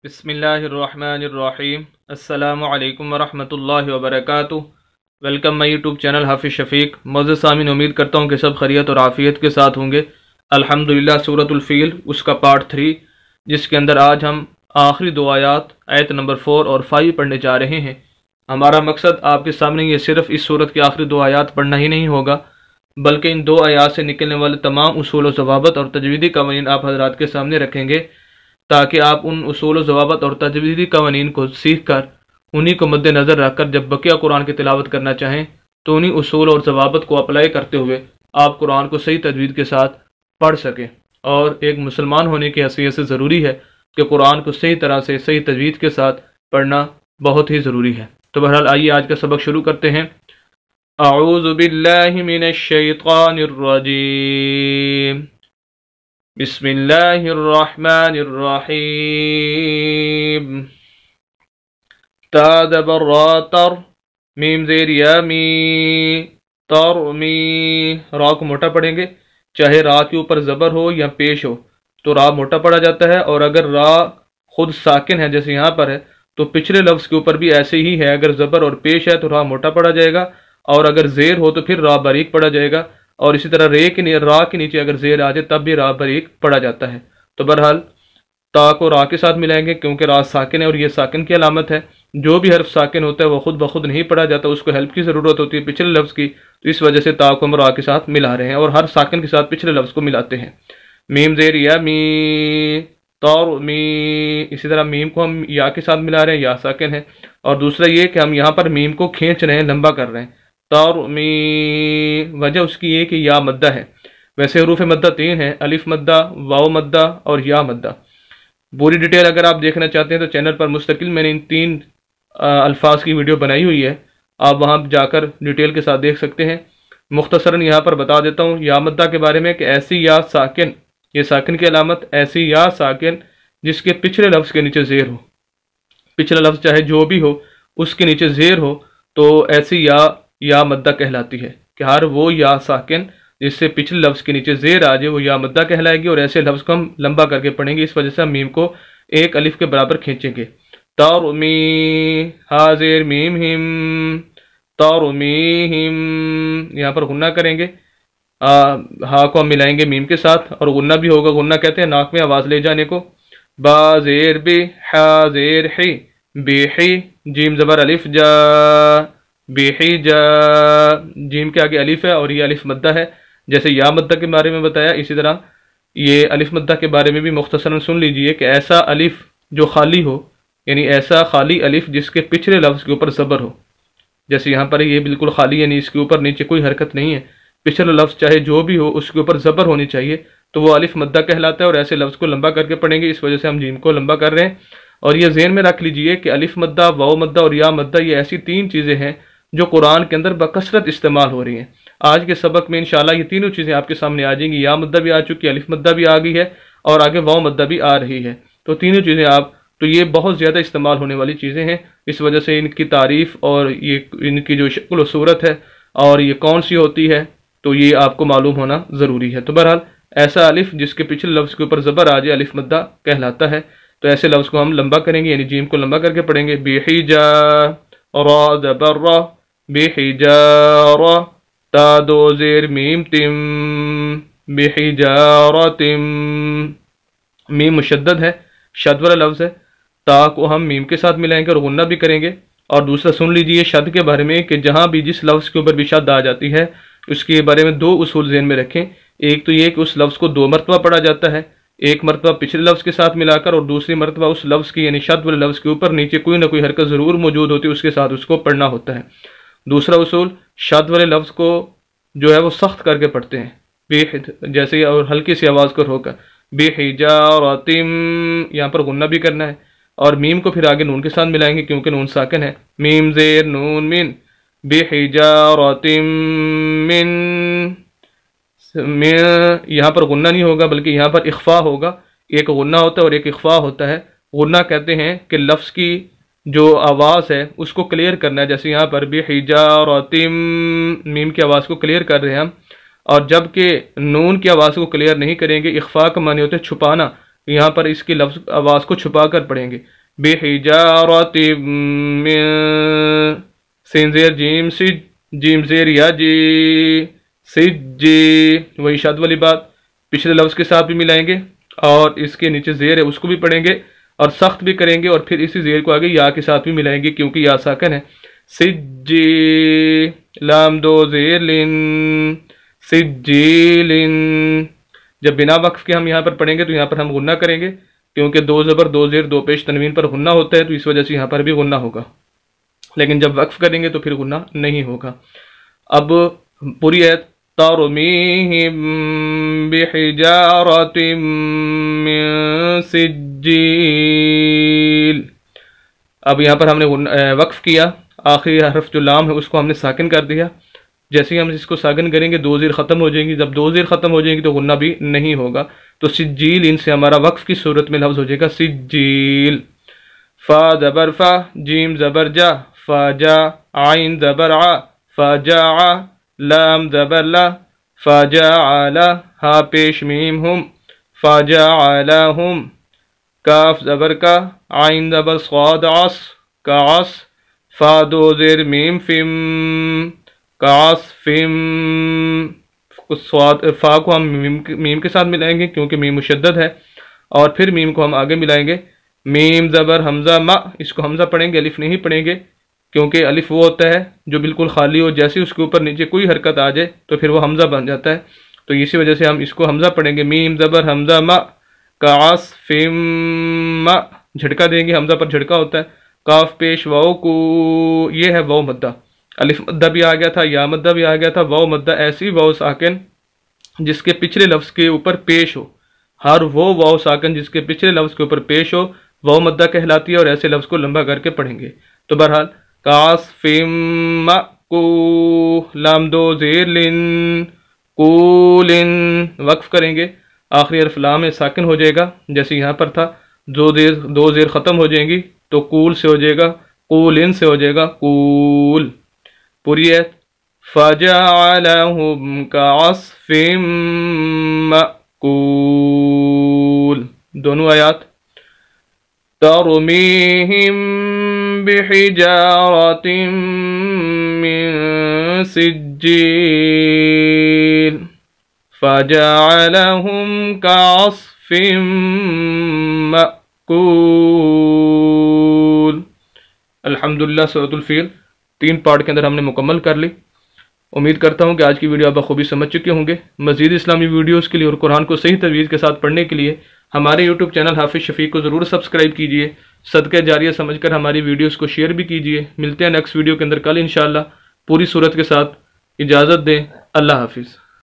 बिस्मिल्लाहिर्रहमानिर्रहीम। अस्सलामु अलैकुम वरहमतुल्लाहि वबरकातुह। वेलकम माई यूट्यूब चैनल हाफिज़ शफ़ीक। मौजूद सामीन, उम्मीद करता हूँ कि सब खैरियत और आफ़ियत के साथ होंगे। अल्हम्दुलिल्लाह, सूरतुल फ़ील उसका पार्ट 3, जिसके अंदर आज हम आखिरी दो आयत आयत नंबर 4 और 5 पढ़ने जा रहे हैं। हमारा मकसद आपके सामने ये सिर्फ इस सूरत की आखिरी दो आयत पढ़ना ही नहीं होगा, बल्कि इन दो आयत से निकलने वाले तमाम उसूल व ज़वाबित और तजवीदी कवानीन आप हज़रात के सामने रखेंगे, ताकि आप उन उसूल व ज़वाबित और तजवीदी कवानीन को सीख कर उन्हीं को मद्देनज़र रखकर जब बकिया कुरान की तिलावत करना चाहें तो उन्हीं उसूल और ज़वाबित को अप्लाई करते हुए आप कुरान को सही तजवीद के साथ पढ़ सकें। और एक मुसलमान होने की हैसियत से ज़रूरी है कि कुरान को सही तरह से सही तजवीद के साथ पढ़ना बहुत ही ज़रूरी है। तो बहरहाल आइए आज का सबक शुरू करते हैं। अऊज़ु बिल्लाहि मिनश शैतानिर रजीम। बिस्मिल्लाहिर्रहमानिर्रहीम। ता ज़बर रा तर, मीम ज़ेर या मी, तरमी। रा को मोटा पढ़ेंगे, चाहे रा के ऊपर ज़बर हो या पेश हो तो रा मोटा पढ़ा जाता है। और अगर रा खुद साकिन है जैसे यहाँ पर है तो पिछले लफ्ज़ के ऊपर भी ऐसे ही है, अगर ज़बर और पेश है तो रा मोटा पढ़ा जाएगा, और अगर ज़ेर हो तो फिर रा बारीक पढ़ा जाएगा। और इसी तरह रा के नीचे अगर ज़ेर आ जाए तब भी रा बारीक पढ़ा जाता है। तो बहरहाल ता को रा के साथ मिलाएंगे क्योंकि रा साकिन है और ये साकिन की अलामत है। जो भी हर्फ साकिन होता है वो खुद ब खुद नहीं पढ़ा जाता, उसको हेल्प की ज़रूरत होती है पिछले लफ्ज़ की, तो इस वजह से ता को हम रा के साथ मिला रहे हैं और हर साकिन के साथ पिछले लफ्ज़ को मिलाते हैं। मीम ज़ेर या मी, तौर मी। इसी तरह मीम को हम या के साथ मिला रहे हैं, या साकिन है। और दूसरा ये कि हम यहाँ पर मीम को खींच रहे हैं, लंबा कर रहे हैं, तौर मी। वजह उसकी ये कि या मद्दा है। वैसे हरूफ मद्दा 3 है, अलिफ मद्दा, वाव मद्दा और या मद्दा। पूरी डिटेल अगर आप देखना चाहते हैं तो चैनल पर मुस्तकिल मैंने इन 3 अल्फाज की वीडियो बनाई हुई है, आप वहाँ जाकर डिटेल के साथ देख सकते हैं। मुख्तसरन यहाँ पर बता देता हूँ या मद्दा के बारे में कि ऐसी या साकिन, ये साकिन की अलामत, ऐसी या साकिन जिसके पिछले लफ्ज़ के नीचे ज़ेर हो। पिछला लफ्ज़ चाहे जो भी हो उसके नीचे ज़ेर हो तो ऐसी या मद्दा कहलाती है कि हर वो या साकिन जिससे पिछले लफ्ज़ के नीचे ज़ेर आ जाए वो या मद्दा कहलाएगी। और ऐसे लफ्ज़ को हम लंबा करके पढ़ेंगे, इस वजह से हम मीम को एक अलिफ के बराबर खींचेंगे। तरमी, हाज़िर मीम हिम, तरमीहिम। यहाँ पर गुन्ना करेंगे, हा को हम मिलाएंगे मीम के साथ और गुन्ना भी होगा। गुन्ना कहते हैं नाक में आवाज़ ले जाने को। बाज़ेर बे, हाज़ेर ही, बेही, जीम ज़बर अलिफ जा, बेही जा। जीम के आगे अलिफ है और ये अलिफ मद्दा है, जैसे या मद्दा के बारे में बताया। इसी तरह ये अलिफ मद्दा के बारे में भी मुख्तसरन सुन लीजिए कि ऐसा अलिफ जो खाली हो, यानी ऐसा खाली अलिफ जिसके पिछले लफ्ज़ के ऊपर ज़बर हो। जैसे यहाँ पर ये बिल्कुल खाली, यानी इसके ऊपर नीचे कोई हरकत नहीं है, पिछला लफ्ज़ चाहे जो भी हो उसके ऊपर ज़बर होनी चाहिए, तो वो अलिफ मद्दा कहलाता है। और ऐसे लफ्ज़ को लंबा करके पढ़ेंगे, इस वजह से हम जीम को लंबा कर रहे हैं। और ये ज़हन में रख लीजिए कि अलिफ मद्दा, वाव मद्दा और या मद्दा, ये ऐसी 3 चीज़ें हैं जो कुरान के अंदर बकसरत इस्तेमाल हो रही हैं। आज के सबक में इंशाल्लाह ये तीनों चीज़ें आपके सामने आ जाएंगी। या मद्दा भी आ चुकी है, अलिफ मद्दा भी आ गई है और आगे वाव मद्दा भी आ रही है। तो तीनों चीज़ें तो ये बहुत ज़्यादा इस्तेमाल होने वाली चीज़ें हैं, इस वजह से इनकी तारीफ़ और ये इनकी जो शक्ल व सूरत है और ये कौन सी होती है तो ये आपको मालूम होना ज़रूरी है। तो बहरहाल ऐसा अलिफ जिसके पिछले लफ्ज़ के ऊपर ज़बर आ जाए अलिफ मद्दा कहलाता है। तो ऐसे लफ्ज़ को हम लंबा करेंगे, यानी जीम को लंबा करके पढ़ेंगे। बेहिजा, रा ज़बर रा, बेहिजारा, ता दो ज़ेर मीम तिम, बेहिजारतिम। मीम मुशद्दद है, शद वाला लफ्ज़ है। ता को हम मीम के साथ मिलाएंगे और गुन्ना भी करेंगे। और दूसरा सुन लीजिए शद के बारे में कि जहाँ भी जिस लफ्ज़ के ऊपर भी शद आ जाती है उसके बारे में 2 उसूल ज़हन में रखें। एक तो ये कि उस लफ्ज़ को 2 मरतबा पढ़ा जाता है, एक मरतबा पिछले लफ्ज़ के साथ मिलाकर और दूसरी मरतबा उस लफ्ज़ की, यानी शद वाले लफ्ज़ के ऊपर नीचे कोई ना कोई हरकत ज़रूर मौजूद होती है, उसके साथ उसको पढ़ना होता है। दूसरा उसूल, शद वाले लफ्ज़ को जो है वो सख्त करके पढ़ते हैं, जैसे और हल्की सी आवाज़ को रोकर। बेहिजारतिम, यहाँ पर गुन्ना भी करना है और मीम को फिर आगे नून के साथ मिलाएंगे क्योंकि नून साकिन है। मीम ज़ेर नून मिन, बेहिजारतिम मिन। यहाँ पर गुन्ना नहीं होगा बल्कि यहाँ पर इख्फा होगा। एक गुन्ना होता है और एक इख्फा होता है। गुन्ना कहते हैं कि लफ्ज़ की जो आवाज़ है उसको क्लियर करना है, जैसे यहाँ पर बेहिजारतिम, मीम की आवाज़ को क्लियर कर रहे हैं हम। और जबकि नून की आवाज़ को क्लियर नहीं करेंगे, इख्फा का माने होता है छुपाना, تو یہاں پر اس کی لفظ آواز کو چھپا کر پڑھیں گے. بحجارت من سین زیر جیم سج جیم زیر یا جی سجی، وہی شد والی بات پچھلے لفظ کے ساتھ بھی ملائیں گے اور اس کے نیچے زیر ہے اس کو بھی پڑھیں گے اور سخت بھی کریں گے اور پھر اسی زیر کو آگے یا کے ساتھ بھی ملائیں گے کیونکہ یا ساکن ہے. سجی لام دو زیر لن سجیلن. جب بنا وقف کے ہم یہاں پر پڑھیں گے تو یہاں پر ہم غنہ کریں گے کیونکہ دو زبر دو زیر دو پیش تنوین پر غنہ ہوتا ہے تو اس وجہ سے یہاں پر بھی غنہ ہوگا، لیکن جب وقف کریں گے تو پھر غنہ نہیں ہوگا. اب پوری ایت ترمیہم بحجارت من سجیل. اب یہاں پر ہم نے وقف کیا، آخری حرف جو لام ہے اس کو ہم نے ساکن کر دیا. جیسے ہی ہم اس کو ساکن کریں گے دو زیر ختم ہو جائیں گی، جب دو زیر ختم ہو جائیں گی تو غنہ بھی نہیں ہوگا. تو سجیل ان سے ہمارا وقف کی صورت میں لفظ ہو جائے گا سجیل. فا زبر فا جیم زبر جا فا جا عین زبر ع فا جا ع لام زبر لا فا جا لا ہا پیش میم ہم فا جا لہم. کاف زبر کا عین زبر صاد عص کا عص فا دو زیر میم فم کاس فم. فا کو ہم میم کے ساتھ ملائیں گے کیونکہ میم مشدد ہے اور پھر میم کو ہم آگے ملائیں گے. میم زبر حمزہ ما، اس کو حمزہ پڑھیں گے الف نہیں پڑھیں گے کیونکہ الف وہ ہوتا ہے جو بالکل خالی ہو، جیسے اس کے اوپر نیچے کوئی حرکت آ جائے تو پھر وہ حمزہ بن جاتا ہے، تو اسی وجہ سے ہم اس کو حمزہ پڑھیں گے. میم زبر حمزہ ما کاس فم ما، جھٹکا دیں گے، حمزہ پر جھٹکا ہوتا ہے. کاف پیش واؤ کو، یہ ہے واؤ مدہ. الف مدہ بھی آ گیا تھا، یا مدہ بھی آ گیا تھا. واؤ مدہ ایسی واؤ ساکن جس کے پچھلے لفظ کے اوپر پیش ہو، ہر وہ واؤ ساکن جس کے پچھلے لفظ کے اوپر پیش ہو واؤ مدہ کہلاتی ہے اور ایسے لفظ کو لمبا کر کے پڑھیں گے. تو بہرحال کاس فم کو لام دو زیر لن کولن وقف کریں گے، آخری حرف لام ہے ساکن ہو جائے گا جیسے یہاں پر تھا. دو زیر ختم ہو جائیں گی تو کول سے ہو جائے گا، کولن سے ہو جائے گا کول. پوری ایت فَجَعَلَهُمْ كَعَصْفٍ مَأْكُولٍ. دونوں آیات تَرْمِيهِمْ بِحِجَارَةٍ مِّن سِجِّيلٍ فَجَعَلَهُمْ كَعَصْفٍ مَأْكُولٍ. الحمدللہ سورۃ الفیل 3 پارٹ کے اندر ہم نے مکمل کر لی. امید کرتا ہوں کہ آج کی ویڈیو آپ بخوبی سمجھ چکے ہوں گے. مزید اسلامی ویڈیوز کے لیے اور قرآن کو صحیح تجوید کے ساتھ پڑھنے کے لیے ہمارے یوٹیوب چینل حافظ شفیق کو ضرور سبسکرائب کیجئے. صدقہ جاریہ سمجھ کر ہماری ویڈیوز کو شیئر بھی کیجئے. ملتے ہیں نیکسٹ ویڈیو کے اندر کل انشاءاللہ. پوری صورت کے ساتھ اجازت دیں. اللہ حافظ.